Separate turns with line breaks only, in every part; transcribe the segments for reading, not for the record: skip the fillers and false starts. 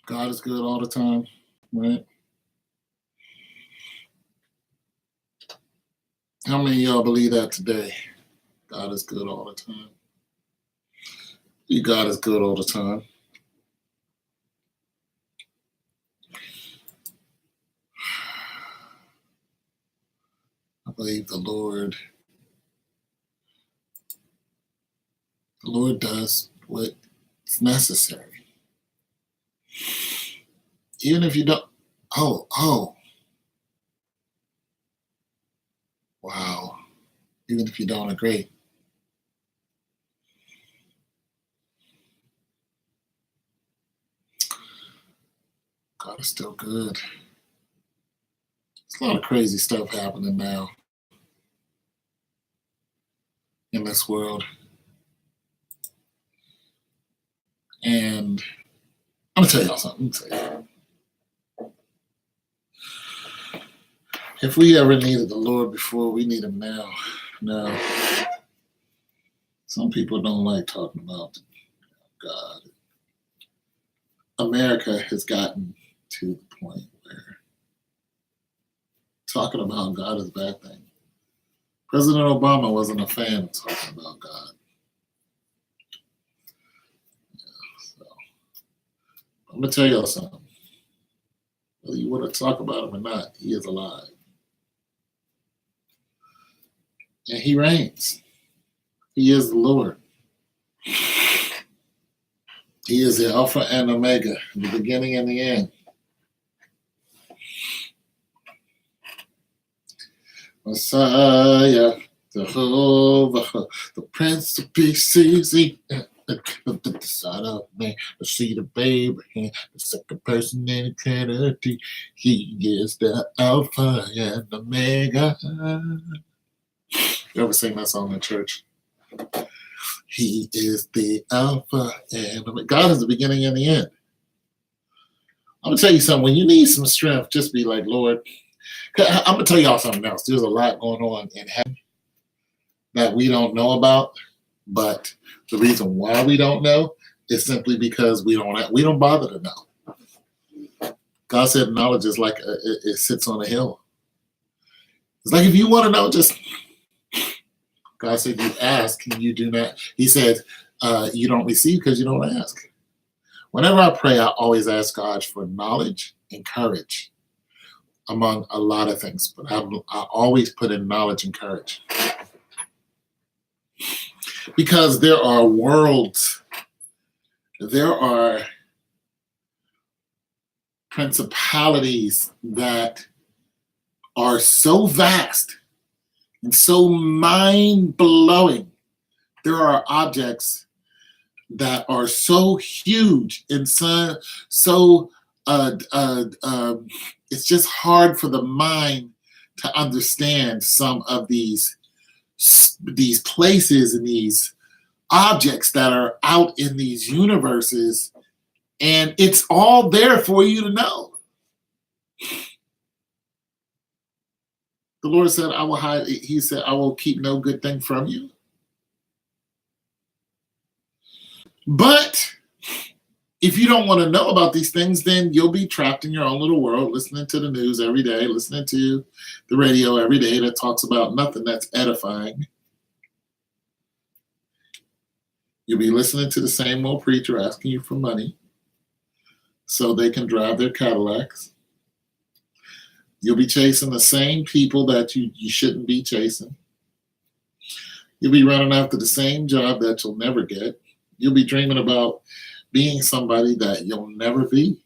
God is good all the time, right? How many of y'all believe that today? God is good all the time. God is good all the time. I believe the Lord does what's necessary. Even if you don't, wow. Even if you don't agree. God is still good. There's a lot of crazy stuff happening now in this world. And I'm going to tell y'all something. If we ever needed the Lord before, we need him now. No. Some people don't like talking about God. America has gotten to the point where talking about God is a bad thing. President Obama wasn't a fan of talking about God. So I'm going to tell y'all something. Whether you want to talk about him or not, he is alive. And he reigns. He is the Lord. He is the Alpha and Omega, the beginning and the end. Messiah, Jehovah, the Prince of Peace, the Son of Man, the seed of Abraham, the second person in eternity. He is the Alpha and Omega. You ever sing that song in church? He is the Alpha and Omega. God is the beginning and the end. I'm going to tell you something. When you need some strength, just be like, Lord, I'm going to tell y'all something else. There's a lot going on in heaven that we don't know about, but the reason why we don't know is simply because we don't bother to know. God said knowledge is like it sits on a hill. It's like if you want to know, just God said you ask and you do not. He said you don't receive because you don't ask. Whenever I pray, I always ask God for knowledge and courage, among a lot of things, but I always put in knowledge and courage. Because there are worlds, there are principalities that are so vast and so mind-blowing. There are objects that are so huge and so it's just hard for the mind to understand some of these places and these objects that are out in these universes, and it's all there for you to know. The Lord said, I will hide. He said, I will keep no good thing from you. But if you don't want to know about these things, then you'll be trapped in your own little world, listening to the news every day, listening to the radio every day that talks about nothing that's edifying. You'll be listening to the same old preacher asking you for money so they can drive their Cadillacs. You'll be chasing the same people that you shouldn't be chasing. You'll be running after the same job that you'll never get. You'll be dreaming about being somebody that you'll never be,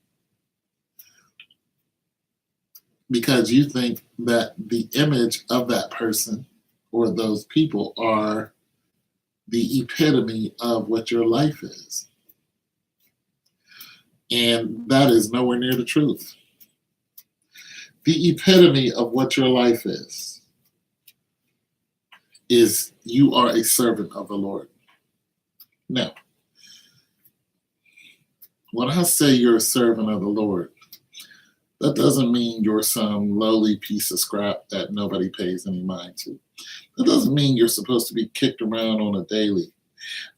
because you think that the image of that person or those people are the epitome of what your life is. And that is nowhere near the truth. The epitome of what your life is you are a servant of the Lord. Now, when I say you're a servant of the Lord, That doesn't mean you're some lowly piece of scrap that nobody pays any mind to. That doesn't mean you're supposed to be kicked around on a daily.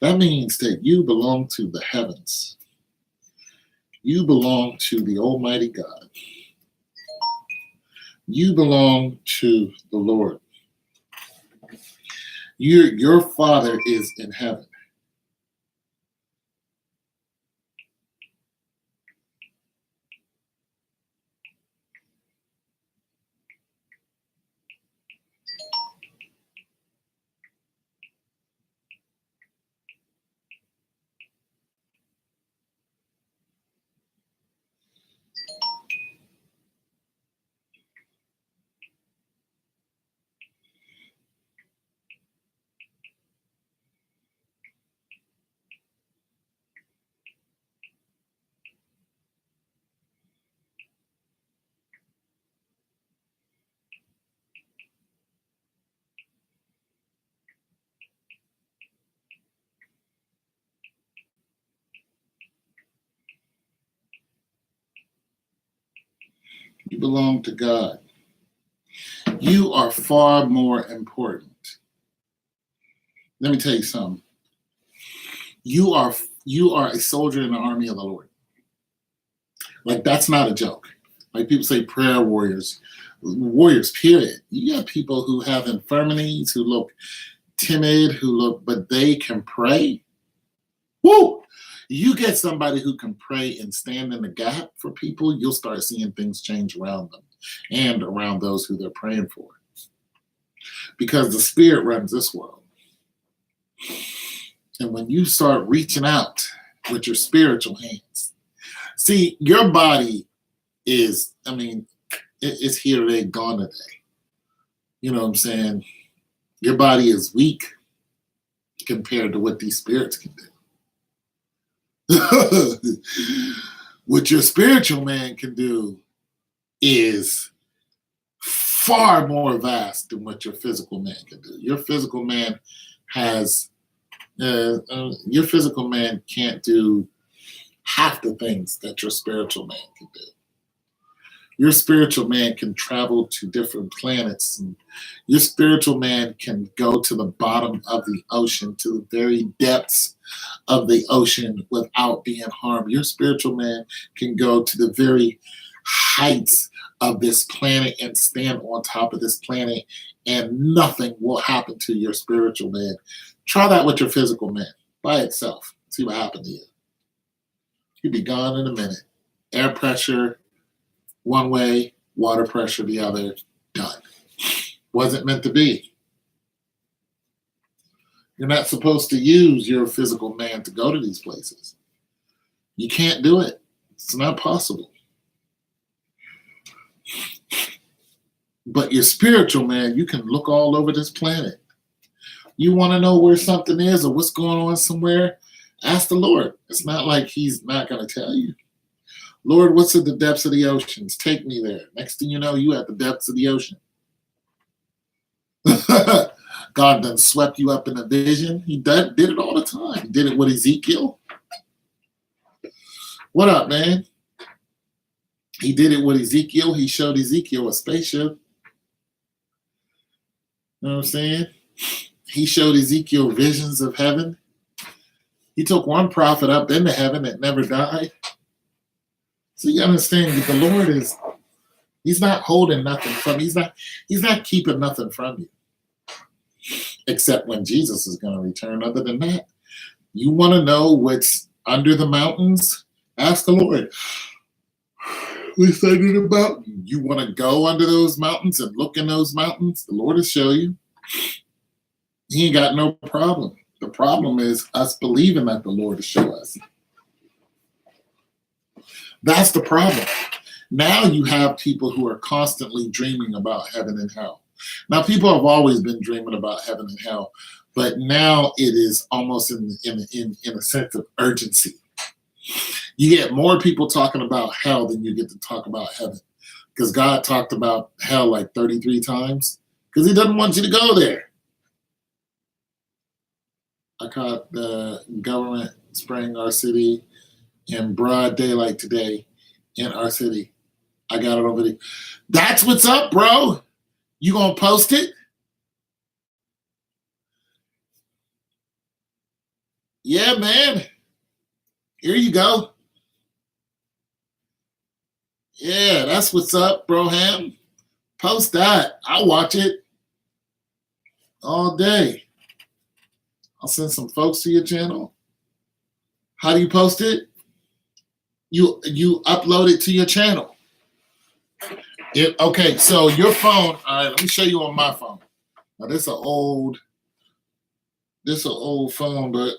That means that you belong to the heavens. You belong to the Almighty God. You belong to the Lord. Your Father is in heaven. You belong to God. You are far more important. Let me tell you something. You are a soldier in the army of the Lord. Like, that's not a joke. Like, people say prayer warriors. Warriors, period. You got people who have infirmities, who look timid, but they can pray. Woo! You get somebody who can pray and stand in the gap for people, you'll start seeing things change around them and around those who they're praying for. Because the Spirit runs this world. And when you start reaching out with your spiritual hands, see, your body is, it's here today, gone today. You know what I'm saying? Your body is weak compared to what these spirits can do. What your spiritual man can do is far more vast than what your physical man can do. Your physical man can't do half the things that your spiritual man can do. Your spiritual man can travel to different planets, and your spiritual man can go to the bottom of the ocean, to the very depths of the ocean without being harmed. Your spiritual man can go to the very heights of this planet and stand on top of this planet, and nothing will happen to your spiritual man. Try that with your physical man by itself. See what happened to you. You'd be gone in a minute. Air pressure one way, water pressure the other, done. Wasn't meant to be. You're not supposed to use your physical man to go to these places. You can't do it. It's not possible. But your spiritual man, you can look all over this planet. You want to know where something is or what's going on somewhere? Ask the Lord. It's not like he's not going to tell you. Lord, what's at the depths of the oceans? Take me there. Next thing you know, you at the depths of the ocean. God done swept you up in a vision. He did it all the time. He did it with Ezekiel. What up, man? He did it with Ezekiel. He showed Ezekiel a spaceship. You know what I'm saying? He showed Ezekiel visions of heaven. He took one prophet up into heaven that never died. So you understand that the Lord he's not holding nothing from you. He's not keeping nothing from you. Except when Jesus is going to return. Other than that, you want to know what's under the mountains? Ask the Lord. What's under the mountain? You want to go under those mountains and look in those mountains? The Lord will show you. He ain't got no problem. The problem is us believing that the Lord will show us. That's the problem. Now you have people who are constantly dreaming about heaven and hell. Now, people have always been dreaming about heaven and hell, but now it is almost in a sense of urgency. You get more people talking about hell than you get to talk about heaven, because God talked about hell like 33 times because he doesn't want you to go there. I caught the government spraying our city in broad daylight today in our city. I got it on video. That's what's up, bro. You gonna post it? Yeah, man. Here you go. Yeah, that's what's up, Broham. Post that. I'll watch it all day. I'll send some folks to your channel. How do you post it? You upload it to your channel. Okay, so your phone. All right, let me show you on my phone. Now this an old phone, but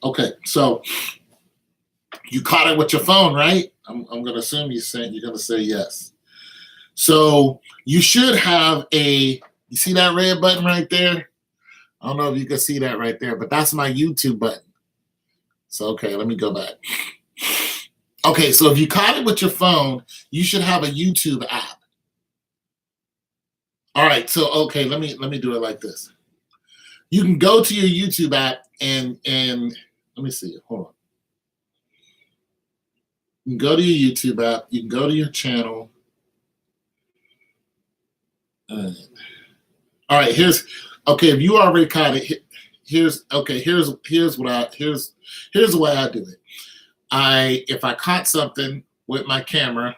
okay. So you caught it with your phone, right? I'm gonna assume you're gonna say yes. So you should have you see that red button right there? I don't know if you can see that right there, but that's my YouTube button. So, okay, let me go back. Okay, so if you caught it with your phone, you should have a YouTube app. All right, so okay, let me do it like this. You can go to your YouTube app and let me see. Hold on. You can go to your YouTube app. You can go to your channel. All right, here's okay. If you already caught it, here's the way I do it. If I caught something with my camera,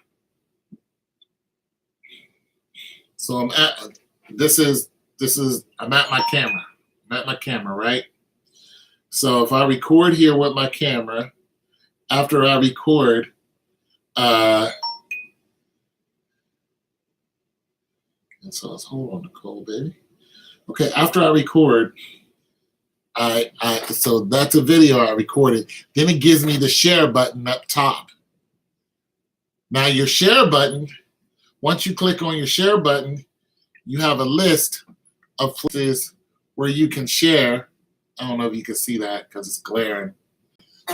so I'm at my camera. I'm at my camera, right? So if I record here with my camera, after I record, and so let's hold on, Nicole, baby. Okay, after I record, so that's a video I recorded. Then it gives me the share button up top. Now your share button, once you click on your share button, you have a list of places where you can share. I don't know if you can see that because it's glaring,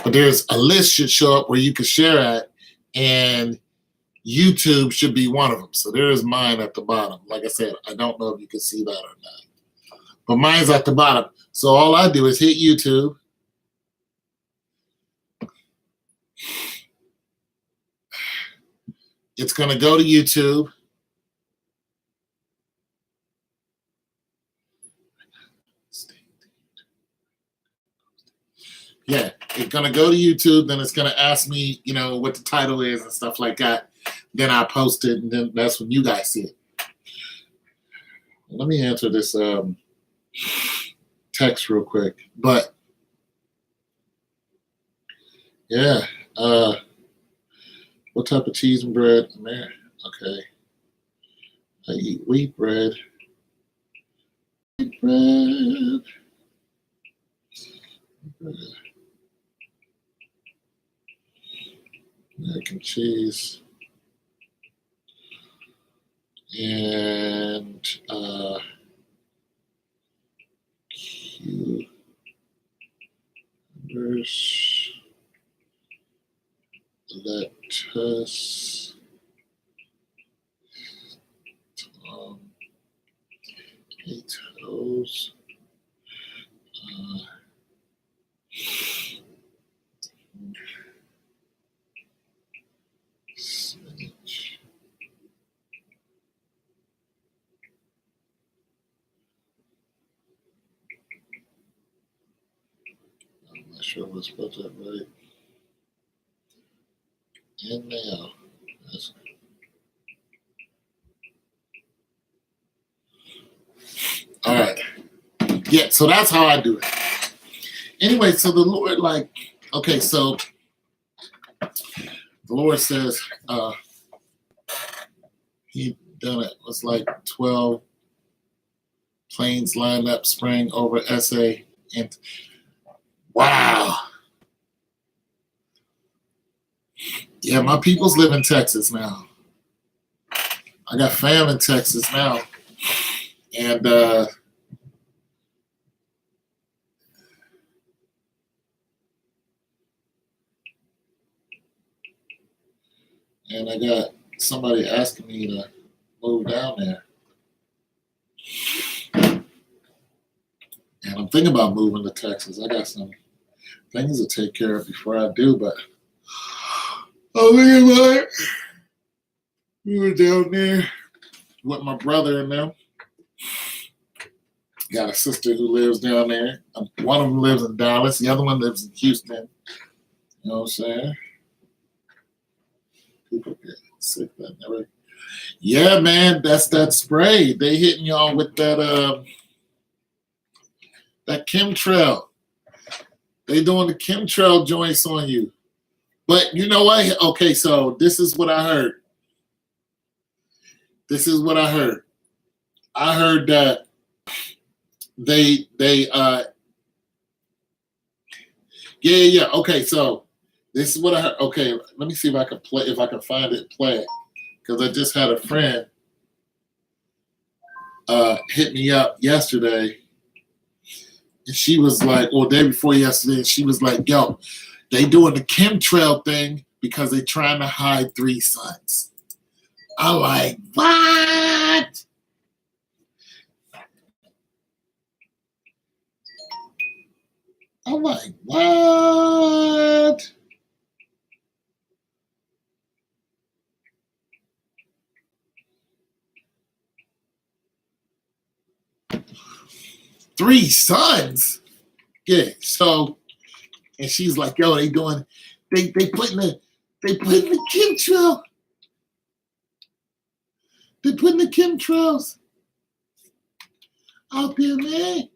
but there's a list should show up where you can share at, and YouTube should be one of them. So there is mine at the bottom. Like I said, I don't know if you can see that or not, but mine's at the bottom. So all I do is hit YouTube. It's going to go to YouTube. Yeah, it's going to go to YouTube. Then it's going to ask me, what the title is and stuff like that. Then I post it, and then that's when you guys see it. Let me answer this text real quick. But yeah, what type of cheese and bread? Man, okay. I eat wheat bread. Wheat bread. Mac and cheese. And cucumbers, lettuce, potatoes, spinach. I'm not sure if I spelled that right. And now, all right. Yeah, so that's how I do it. Anyway, so the Lord, okay, so the Lord says he done it. It was like 12 planes lined up, sprang over SA, and wow. Yeah, my peoples live in Texas now. I got family in Texas now. And I got somebody asking me to move down there. And I'm thinking about moving to Texas. I got some things to take care of before I do, but oh, look at my. We were down there with my brother and them. Got a sister who lives down there. One of them lives in Dallas. The other one lives in Houston. You know what I'm saying? People get sick that never. Yeah, man, that's that spray. They hitting y'all with that that chemtrail. They doing the chemtrail joints on you. But you know what? Okay, so this is what I heard. This is what I heard. I heard that yeah. Okay, so this is what I heard. Okay, let me see if I can play, if I can find it, play it. Because I just had a friend hit me up yesterday. And she was like, or day before yesterday, and she was like, yo, they doing the chemtrail thing because they trying to hide 3 sons. I'm like, what? I'm like, what? Three sons? Yeah, so, and she's like, yo, they putting the chemtrail. They're putting the chemtrails out there, man.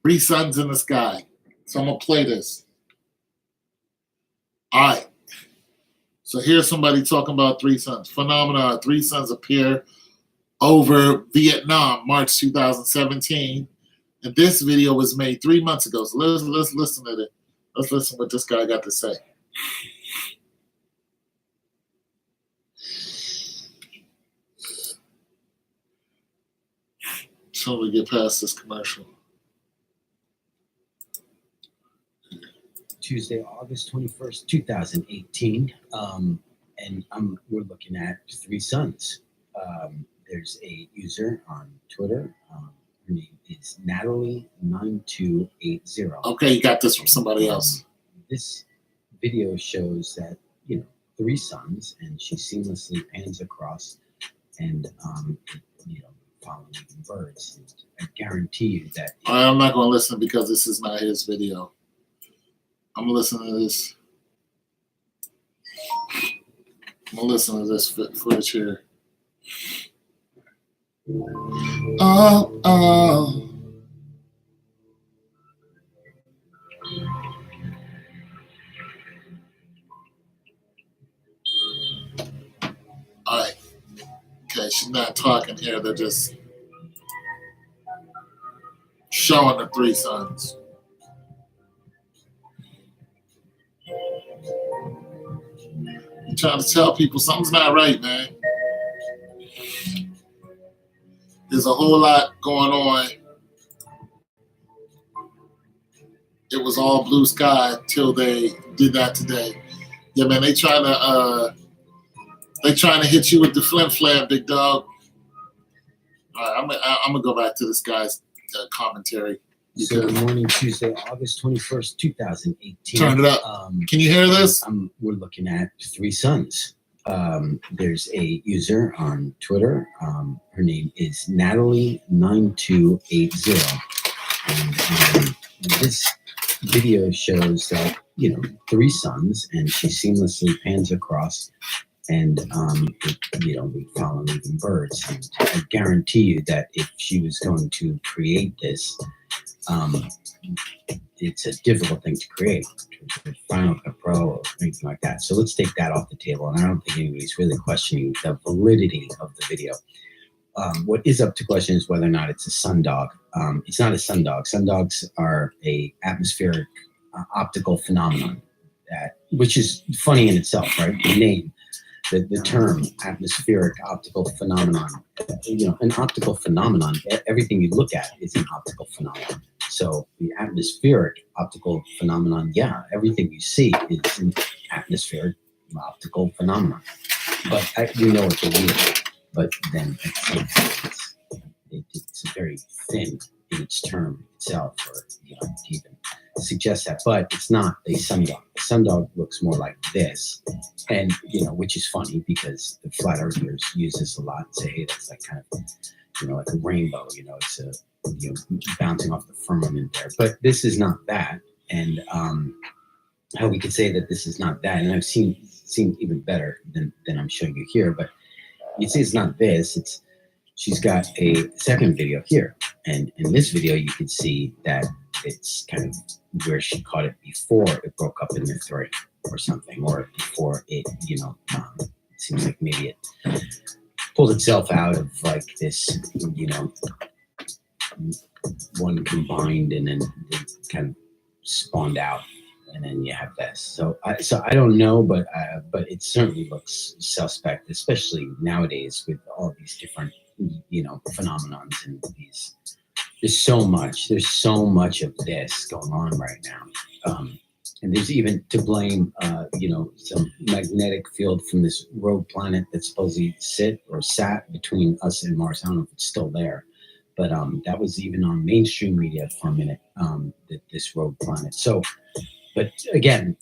3 sons in the sky. So I'm gonna play this. All right. So here's somebody talking about 3 sons. Phenomenon. 3 sons appear over Vietnam, March 2017. And this video was made 3 months ago. So let's listen to it. Let's listen to what this guy got to say. So we get past this commercial.
Tuesday, August 21st, 2018. And we're looking at 3 sons. There's a user on Twitter. Her name is Natalie9280.
Okay, you got this from somebody else.
This video shows that, 3 sons, and she seamlessly pans across and, following the birds. And I guarantee you that.
I'm not going to listen because this is not his video. I'm going to listen to this. I'm going to listen to this footage here. Oh. All right. Okay, she's not talking here. They're just showing the 3 sons. I'm trying to tell people something's not right, man. There's a whole lot going on. It was all blue sky until they did that today. Yeah, man, they trying to hit you with the flim flam, big dog. All right, I'm gonna go back to this guy's commentary.
So good morning, Tuesday, August 21st, 2018.
Turn it up. Can you hear this?
We're looking at 3 sons. There's a user on Twitter. Her name is Natalie9280. And this video shows that, 3 sons, and she seamlessly pans across and, we follow even birds. And I guarantee you that if she was going to create this, it's a difficult thing to create. Final Cut Pro or anything like that. So let's take that off the table. And I don't think anybody's really questioning the validity of the video. What is up to question is whether or not it's a sundog. It's not a sundog. Sundogs are a atmospheric optical phenomenon, which is funny in itself, right? The name, the term atmospheric optical phenomenon. An optical phenomenon. Everything you look at is an optical phenomenon. So the atmospheric optical phenomenon, yeah, everything you see is an atmospheric optical phenomenon. But we know what the real is. But then it's very thin in its term itself, or to even suggests that, but it's not a sundog. A sundog looks more like this, and which is funny because the flat earthers use this a lot and say, hey, that's like kind of like a rainbow. It's a bouncing off the firmament there, but this is not that. And how we could say that this is not that, and I've seen even better than I'm showing you here, but you'd say it's not this. She's got a second video here, and in this video you can see that it's kind of where she caught it before it broke up into three or something, or before it it seems like maybe it pulled itself out of like this one combined, and then it kind of spawned out, and then you have this. So I don't know, but it certainly looks suspect, especially nowadays with all these different phenomenons and these. There's so much of this going on right now, and there's even to blame some magnetic field from this rogue planet that supposedly sat between us and Mars. I don't know if it's still there, but that was even on mainstream media for a minute, this rogue planet. So, but again,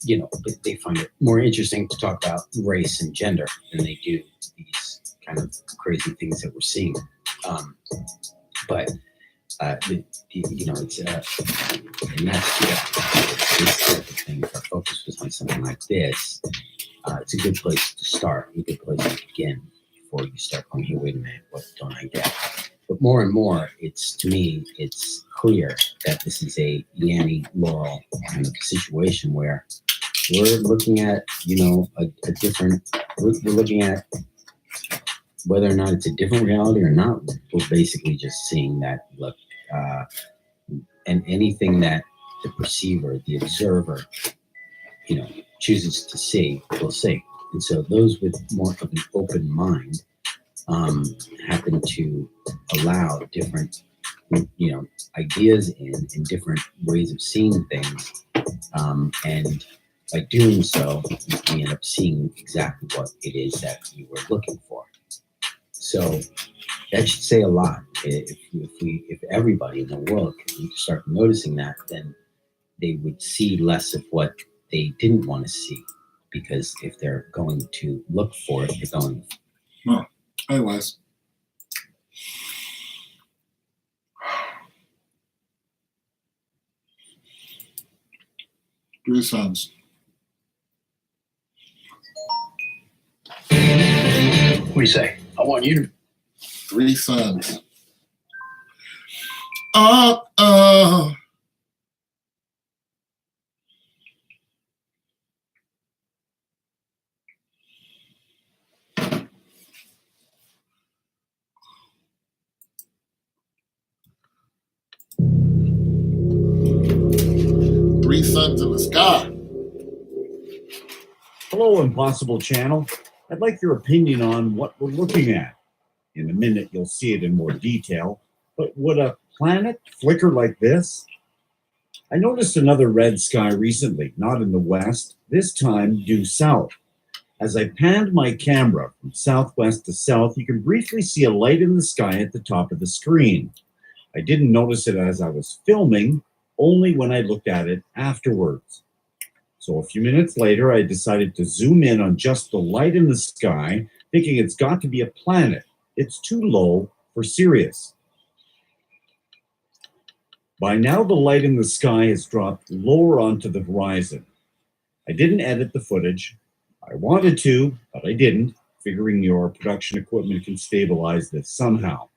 they find it more interesting to talk about race and gender than they do these kind of crazy things that we're seeing. But it's and that's this type of thing. If our focus was on something like this, it's a good place to start, a good place to begin before you start going, hey, wait a minute, what don't I get? But more and more, to me, it's clear that this is a Yanny Laurel kind of situation where we're looking at, a different, we're looking at whether or not it's a different reality or not. We're basically just seeing that, look, and anything that the perceiver, the observer, chooses to see, will see. And so those with more of an open mind happen to allow different, ideas in different ways of seeing things. And by doing so, we end up seeing exactly what it is that we were looking for. So that should say a lot. If everybody in the world could start noticing that, then they would see less of what they didn't want to see. Because if they're going to look for it, they're going.
Well, anyways. 3 sons.
What do you say? I want you to.
3 sons. Three suns in the sky.
Hello, Impossible Channel. I'd like your opinion on what we're looking at. In a minute, you'll see it in more detail. But would a planet flicker like this? I noticed another red sky recently, not in the west, this time due south. As I panned my camera from southwest to south, you can briefly see a light in the sky at the top of the screen. I didn't notice it as I was filming, only when I looked at it afterwards. So a few minutes later, I decided to zoom in on just the light in the sky, thinking it's got to be a planet. It's too low for Sirius. By now, the light in the sky has dropped lower onto the horizon. I didn't edit the footage. I wanted to, but I didn't, figuring your production equipment can stabilize this somehow.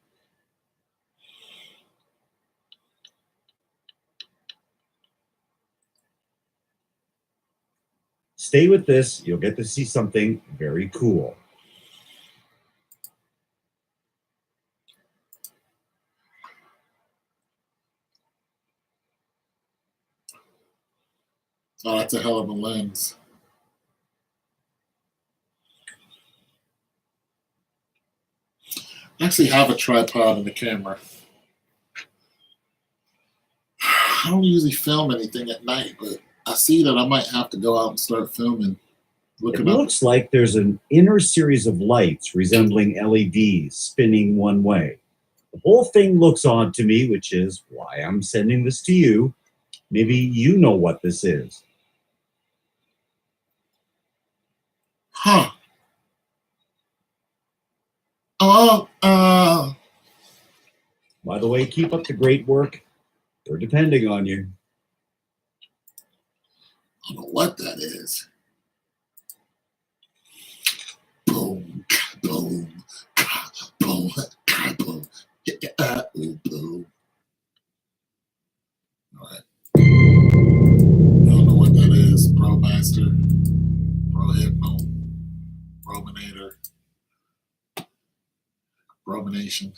Stay with this, you'll get to see something very cool.
Oh, that's a hell of a lens. I actually have a tripod and a camera. I don't usually film anything at night, but I see that I might have to go out and start filming.
It looks like there's an inner series of lights resembling LEDs spinning one way. The whole thing looks odd to me, which is why I'm sending this to you. Maybe you know what this is.
Huh. Oh,
By the way, keep up the great work. We're depending on you.
I don't know what that is. Boom, boom, boom, boom. Boom. All right. I don't know what that is. Bro Master, Bro Hypno, Brominator, Bromination.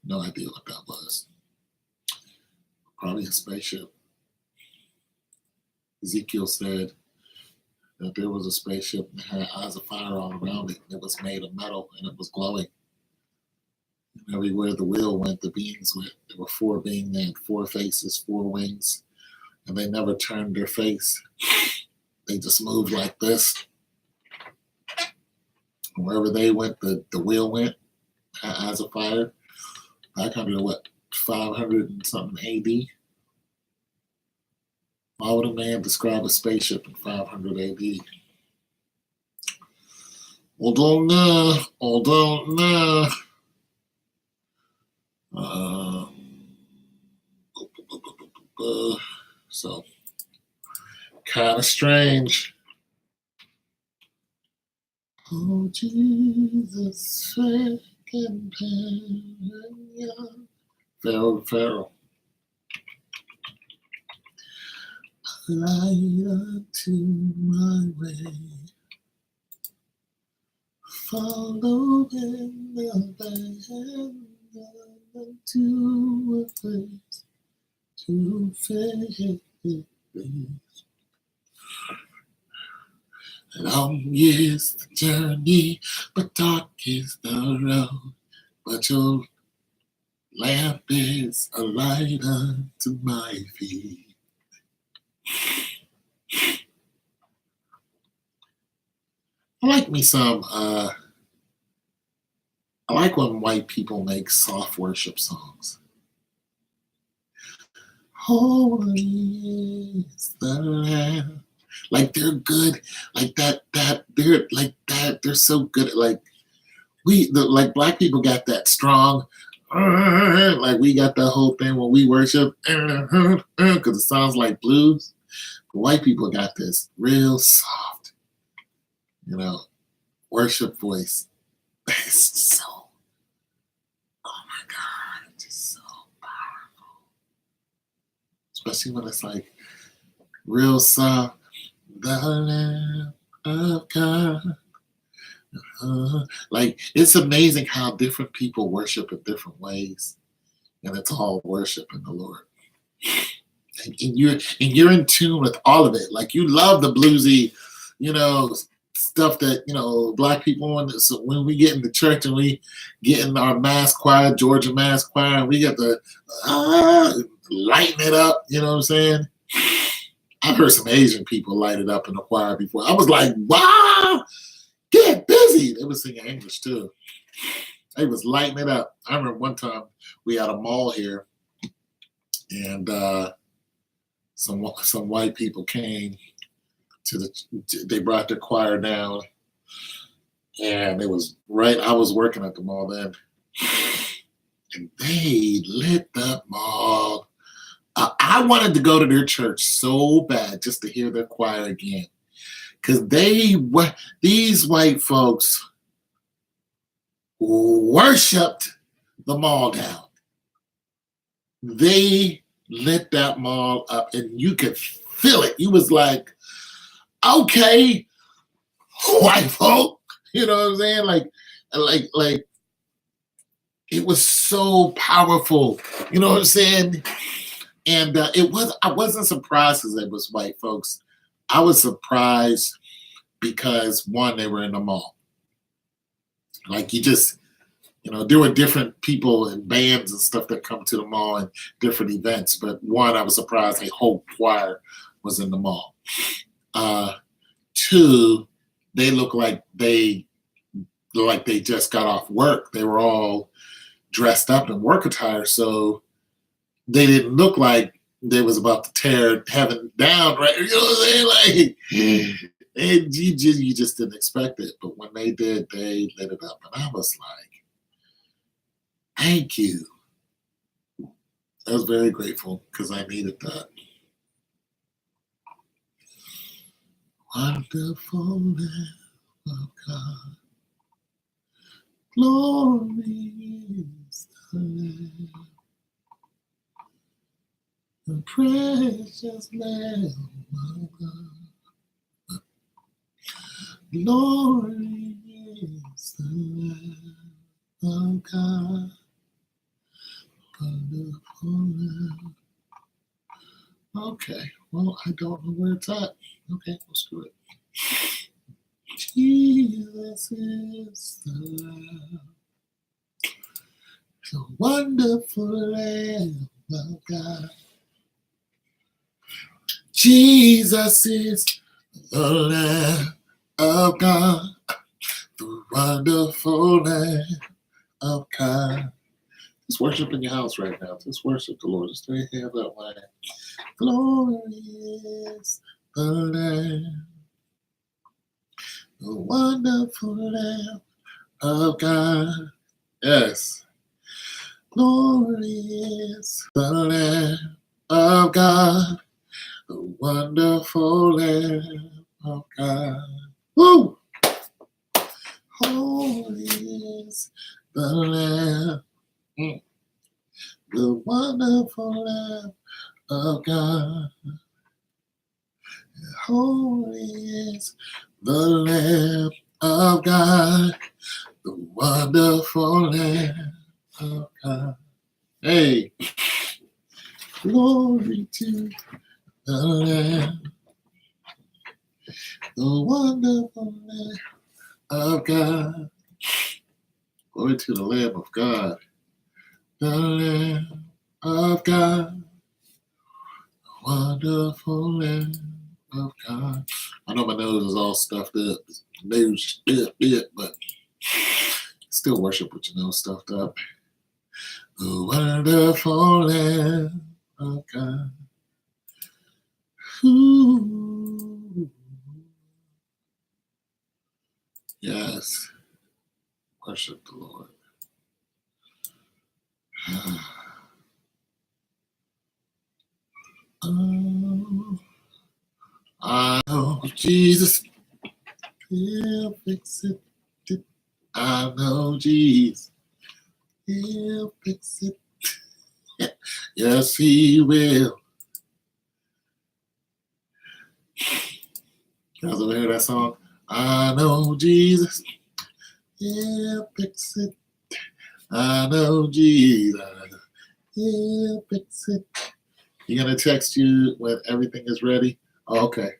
No idea what that was. Probably a spaceship. Ezekiel said that there was a spaceship that had eyes of fire all around it. And it was made of metal and it was glowing. And everywhere the wheel went, the beings went. There were 4 beings. They had 4 faces, 4 wings, and they never turned their face. They just moved like this. Wherever they went, the wheel went. Had eyes of fire. Back under what, 500 and something AD? Why would a man describe a spaceship in 500 AD? I don't know. I don't know. So, kind of strange. Oh, Jesus, second hand. Pharaoh. Light unto my way. Follow in the band to a place to faith. Long is the journey, but dark is the road. But your lamp is a light unto my feet. I like me some. I like when white people make soft worship songs. Holy is the Lamb. Like they're good. Like that. They're like that. They're so good at like like black people got that strong. Like we got that whole thing when we worship because it sounds like blues. But white people got this real soft, worship voice. It's so, oh my God, it's just so powerful. Especially when it's like real soft. The Lamb of God. Like it's amazing how different people worship in different ways, and it's all worshiping the Lord. And you're in tune with all of it. Like you love the bluesy, stuff that black people want. So when we get into church and we get in our mass choir, Georgia mass choir, and we get to lighten it up. You know what I'm saying? I've heard some Asian people light it up in the choir before. I was like, wow, get busy. They were singing English too. They was lighting it up. I remember one time we had a mall here, and some white people came they brought their choir down, and it was right. I was working at the mall then, and they lit the mall. I wanted to go to their church so bad just to hear their choir again, because these white folks worshipped the mall down. They lit that mall up, and you could feel it. You was like, okay, white folk, you know what I'm saying? Like it was so powerful, you know what I'm saying? And I wasn't surprised because it was white folks. I was surprised because one, they were in the mall. Like you just, there were different people and bands and stuff that come to the mall and different events. But one, I was surprised a whole choir was in the mall. Two, they looked like they just got off work. They were all dressed up in work attire, so they didn't look like they was about to tear heaven down, right? You know what I'm saying? Like, and you just didn't expect it. But when they did, they lit it up. And I was like, thank you. I was very grateful because I needed that. Wonderful Lamb of God, glory is the Lamb, the precious Lamb of God. Glory is the Lamb of God, wonderful Lamb. Okay, well, I don't know where it's at. Okay, let's do it. Jesus is the Lamb, the wonderful Lamb of God. Jesus is the Lamb of God, the wonderful Lamb of God. Just worship in your house right now. Just worship the Lord. Just throw your hands up like, glory is the Lamb, the wonderful Lamb of God. Yes. Glory is the Lamb of God, the wonderful Lamb of God. Woo! Holy is the Lamb, the wonderful Lamb of God. Holy is the Lamb of God, the wonderful Lamb of God. Hey, glory to the Lamb, the wonderful Lamb of God. Glory to the Lamb of God, the Lamb of God, the wonderful Lamb of God. I know my nose is all stuffed up, nose bit, but still worship with your nose stuffed up. The wonderful Lamb of God. Ooh. Yes. Worship the Lord. Oh, I know Jesus. He'll fix it. I know Jesus. He'll fix it. Yes, he will. You guys ever hear that song? I know Jesus. He'll fix it. I know Jesus. He'll fix it. He gonna text you when everything is ready? Oh, okay.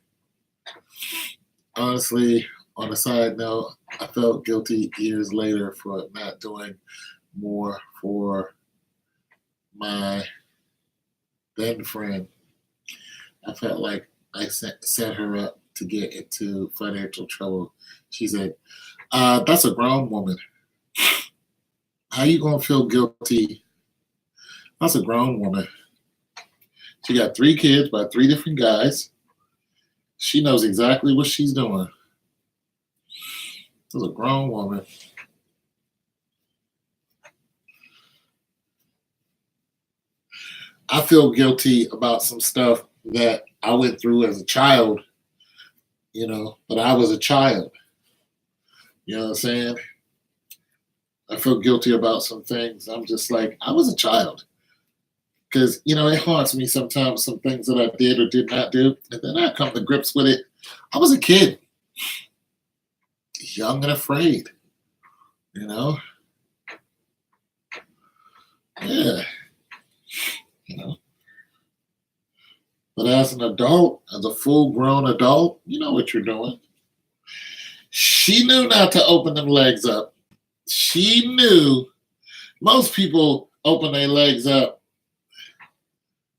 Honestly, on a side note, I felt guilty years later for not doing more for my then friend. I felt like I set her up to get into financial trouble. She said, that's a grown woman. How you gonna feel guilty? That's a grown woman. She got 3 kids by 3 different guys. She knows exactly what she's doing. That's a grown woman. I feel guilty about some stuff that I went through as a child, but I was a child. You know what I'm saying? I feel guilty about some things. I'm just like, I was a child. Because, it haunts me sometimes, some things that I did or did not do. And then I come to grips with it. I was a kid, young and afraid, Yeah. But as an adult, as a full-grown adult, you know what you're doing. She knew not to open them legs up. She knew most people open their legs up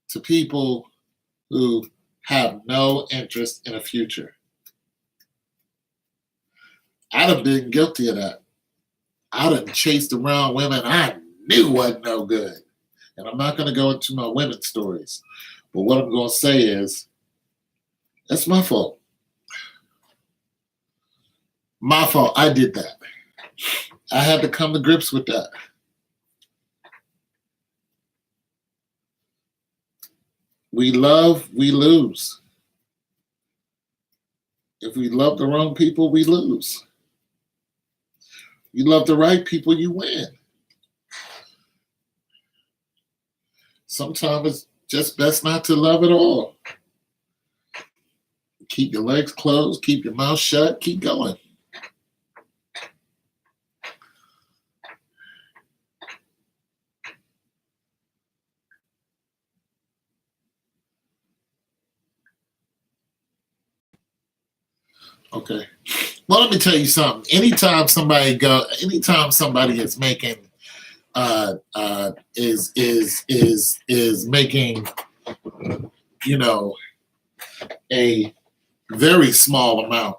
to people who have no interest in a future. I'd have been guilty of that. I'd have chased around women I knew wasn't no good. And I'm not going to go into my women's stories. But what I'm going to say is, that's my fault. My fault. I did that. I had to come to grips with that. We love, we lose. If we love the wrong people, we lose. You love the right people, you win. Sometimes it's just best not to love at all. Keep your legs closed, keep your mouth shut, keep going. Okay. Well, let me tell you something. Anytime somebody is making is making, you know, a very small amount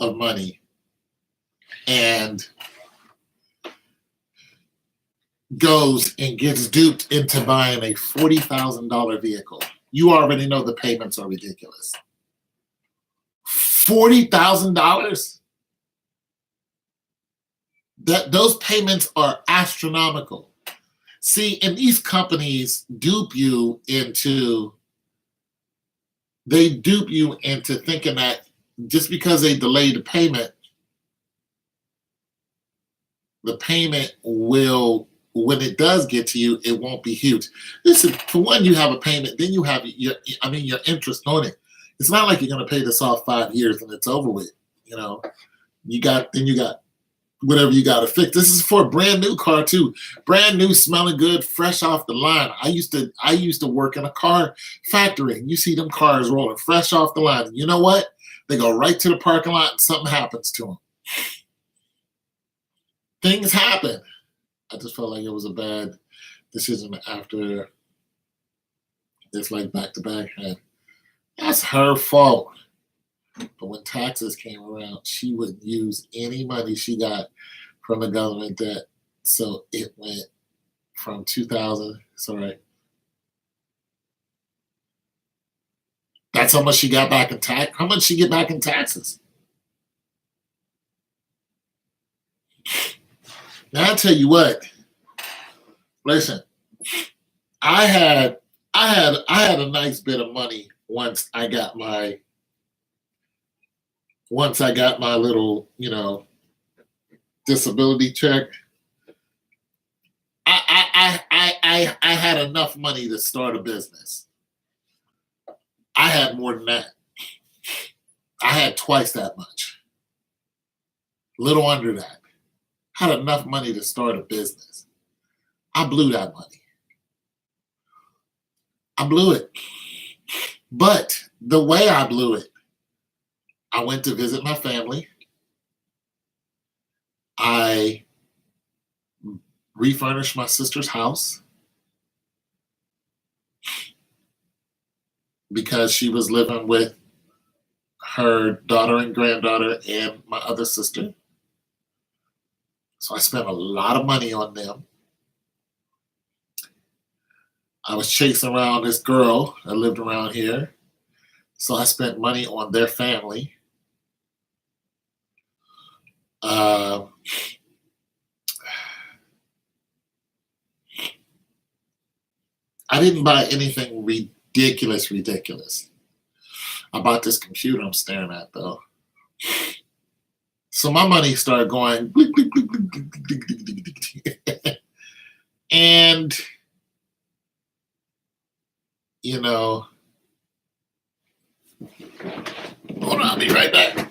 of money and goes and gets duped into buying a $40,000 vehicle, you already know the payments are ridiculous. $40,000? Those payments are astronomical. See, and these companies dupe you into thinking that just because they delay the payment will, when it does get to you, it won't be huge. Listen, for one, you have a payment, then you have your interest on it. It's not like you're going to pay this off 5 years and it's over with. You know, you got whatever you got to fix. This is for a brand new car too, brand new, smelling good, fresh off the line. I used to work in a car factory, and you see them cars rolling fresh off the line. And you know what? They go right to the parking lot, and something happens to them. Things happen. I just felt like it was a bad decision after it's like back to back. That's her fault. But when taxes came around, she wouldn't use any money she got from the government debt. So it went from 2000, sorry. That's how much she got back in tax. How much she get back in taxes? Now I tell you what. Listen, I had a nice bit of money once I got my little, disability check. I had enough money to start a business. I had more than that. I had twice that much. Little under that. Had enough money to start a business. I blew that money. I blew it. But the way I blew it, I went to visit my family. I refurnished my sister's house because she was living with her daughter and granddaughter and my other sister. So I spent a lot of money on them. I was chasing around this girl that lived around here. So I spent money on their family. I didn't buy anything ridiculous. I bought this computer I'm staring at, though. So my money started going, bleep, bleep, bleep, bleep, bleep, bleep, bleep, bleep, bleep. And, hold on, I'll be right back.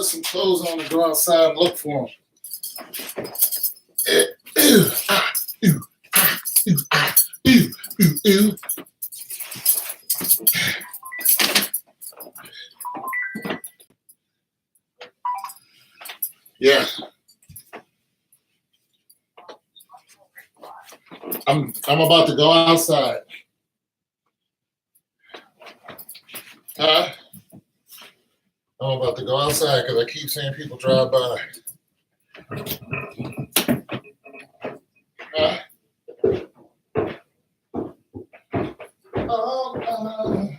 put some clothes on and go outside and look for them. Ooh, ah, ooh, ah, ooh, ah, ooh, ooh, ooh. Yeah. I'm about to go outside. Huh? I'm about to go outside because I keep seeing people drive by. Huh? Oh,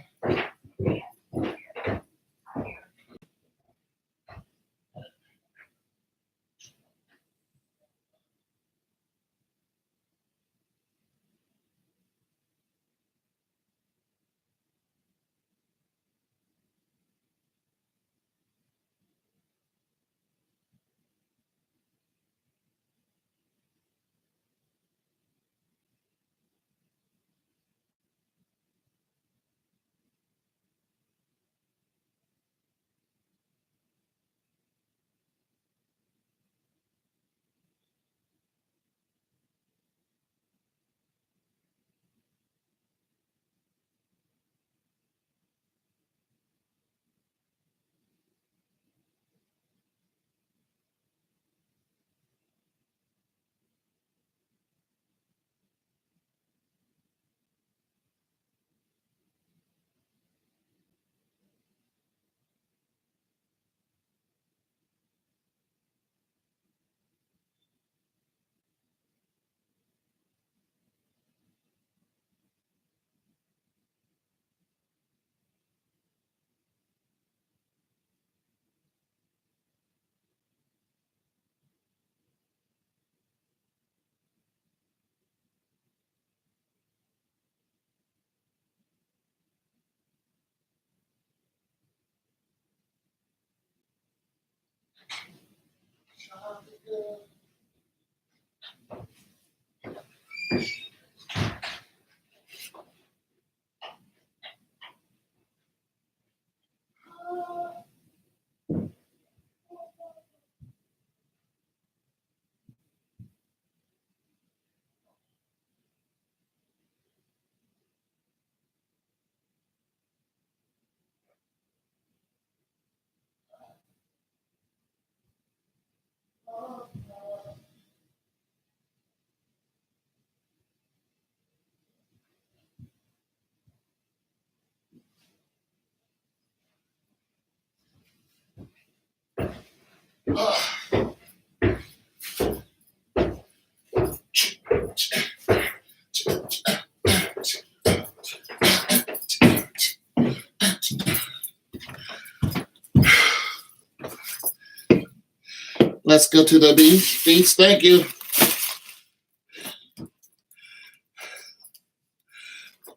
let's go to the beach. Beach, thank you.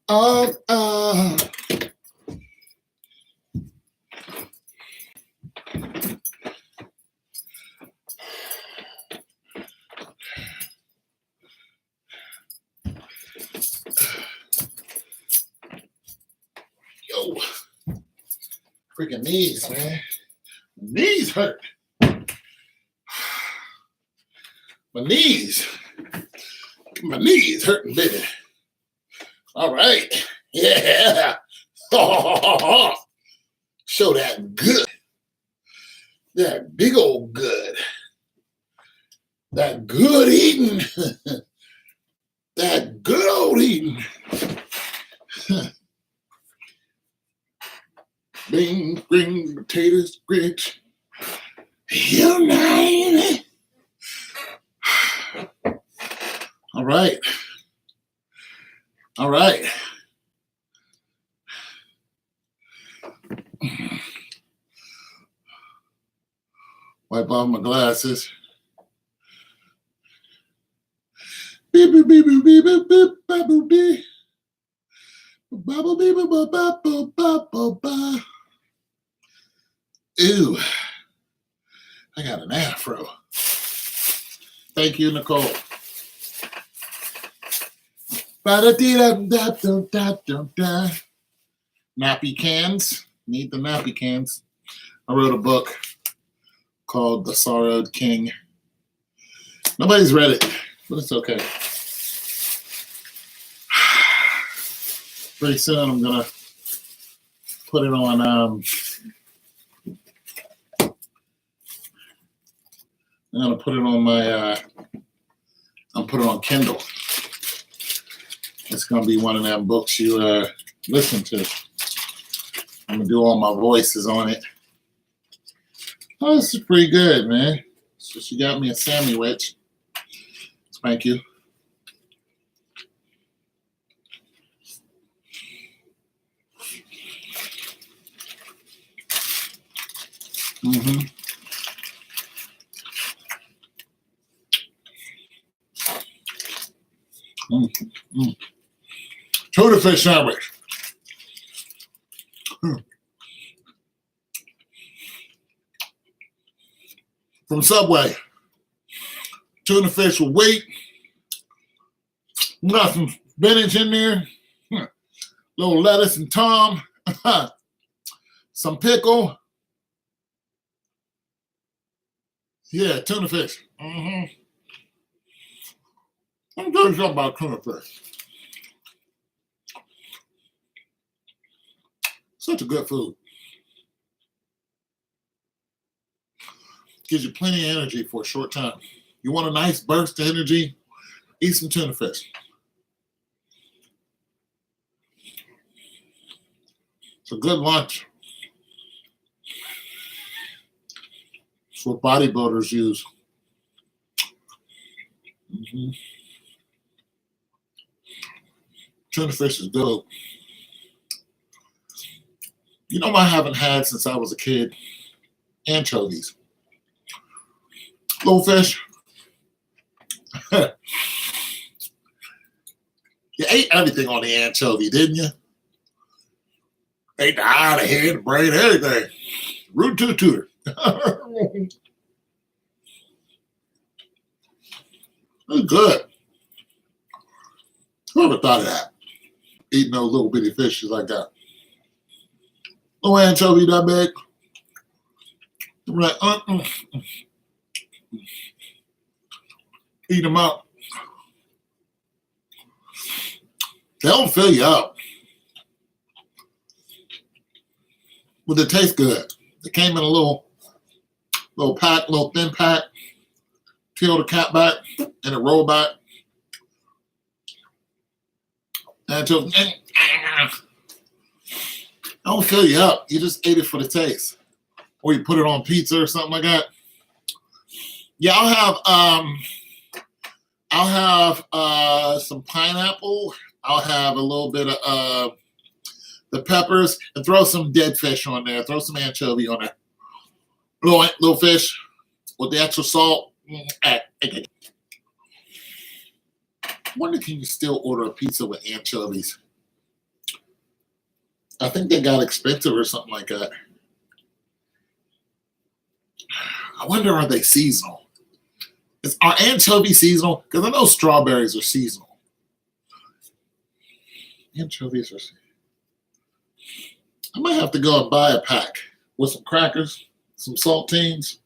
Uh, yo, freaking knees, man. Knees hurt. My knees hurting, baby. All right. Yeah. Show that good. That big old good. That good eating. That good old eating. Beans, green potatoes, grits. You name it. All right. All right. Wipe off my glasses. Beep, beep, beep, beep, beep, beep, beep, babble, beep. Babble, beep, beep, beep, babble, babble, babble. Ew. I got an afro. Thank you, Nicole. Ba-da-dee-da-da-da-da-da-da. Nappy cans. Need the nappy cans. I wrote a book. called The Sorrowed King. Nobody's read it, but it's okay. Pretty soon I'm gonna put it on I'm gonna put it on my I'm put it on Kindle. It's gonna be one of them books you listen to. I'm gonna do all my voices on it. Oh, this is pretty good, man. So she got me a sandwich. Thank you. Mm-hmm. Mm-hmm. Tuna fish sandwich. From Subway. Tuna fish with wheat. Got some spinach in there. Little lettuce and thyme. Some pickle. Yeah, tuna fish. Mm-hmm. Let me tell you something about tuna fish. Such a good food. Gives you plenty of energy for a short time. You want a nice burst of energy? Eat some tuna fish. It's a good lunch. It's what bodybuilders use. Mm-hmm. Tuna fish is good. You know what I haven't had since I was a kid? Anchovies. Little fish. You ate everything on the anchovy, didn't you? Ate the eye, the head, the brain, everything. Root to the tutor. It's good. Whoever thought of that? Eating those little bitty fishes like that. Little anchovy that big. I'm like, eat them up. They don't fill you up. But they taste good. They came in a little pack, little thin pack. Peel the cap back and a roll back. And so, don't fill you up. You just ate it for the taste. Or you put it on pizza or something like that. Yeah, I'll have some pineapple. I'll have a little bit of the peppers and throw some dead fish on there. Throw some anchovy on there. Little fish with the extra salt. I wonder, can you still order a pizza with anchovies? I think they got expensive or something like that. I wonder, are they seasonal? Are anchovies seasonal? Because I know strawberries are seasonal. Anchovies are seasonal. I might have to go and buy a pack with some crackers, some saltines.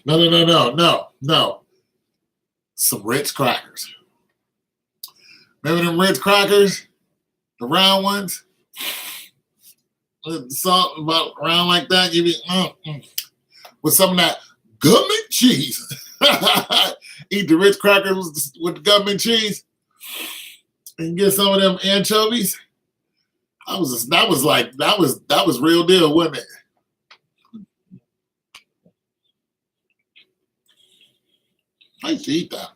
No. Some Ritz crackers. Remember them Ritz crackers? The round ones? With salt about round like that. You be with some of that government cheese. Eat the Ritz crackers with the government cheese. And get some of them anchovies. That was real deal, wasn't it? I used to eat that.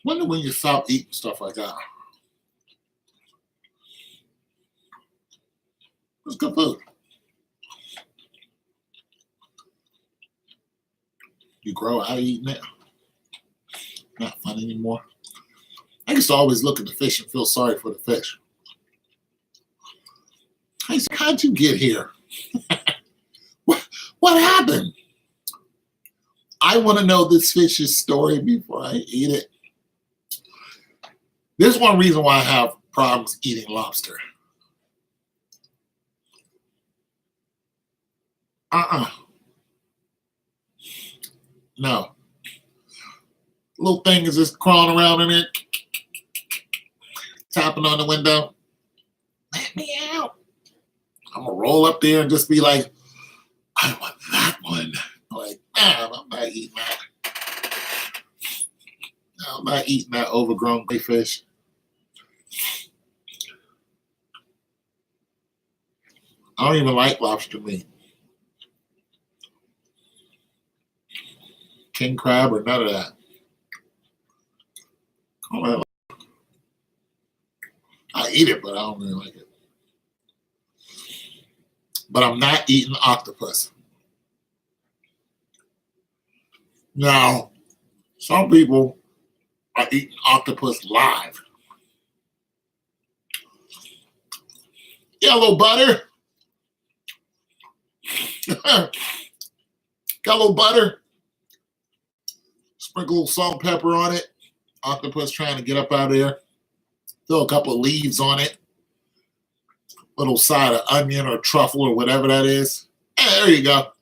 Wonder when you stop eating stuff like that. It's good food. You grow out of eating it. Not fun anymore. I used to always look at the fish and feel sorry for the fish. I said, how'd you get here? What happened? I want to know this fish's story before I eat it. There's one reason why I have problems eating lobster. No. Little thing is just crawling around in there, tapping on the window. Let me out. I'm gonna roll up there and just be like, I want that one. I'm like, nah, I'm not eating that. No, I'm not eating that overgrown crayfish. I don't even like lobster meat. King crab or none of that. I eat it, but I don't really like it. But I'm not eating octopus. Now, some people are eating octopus live. Yellow butter. Got a little butter. Sprinkle a little salt and pepper on it. Octopus trying to get up out of there. Throw a couple of leaves on it. Little side of onion or truffle or whatever that is. Hey, there you go.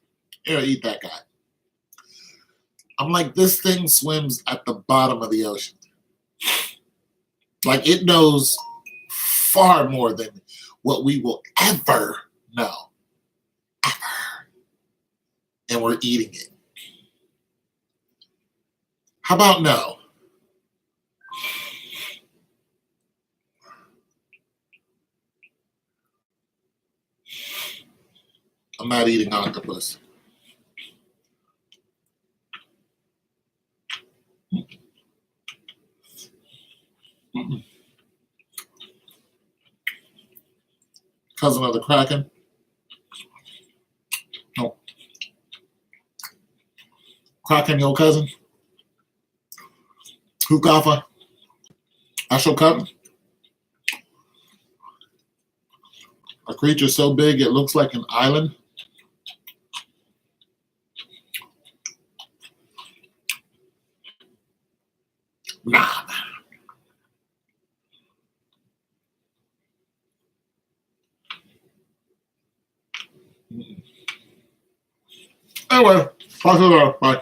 Here, eat that guy. I'm like, this thing swims at the bottom of the ocean. Like, it knows far more than what we will ever know. Ever. And we're eating it. How about no? I'm not eating octopus. Mm-mm. Cousin of the Kraken? No. Kraken, your cousin? Hukafa? That's your cousin? A creature so big it looks like an island? Nah. Anyway, talk to you later. Bye.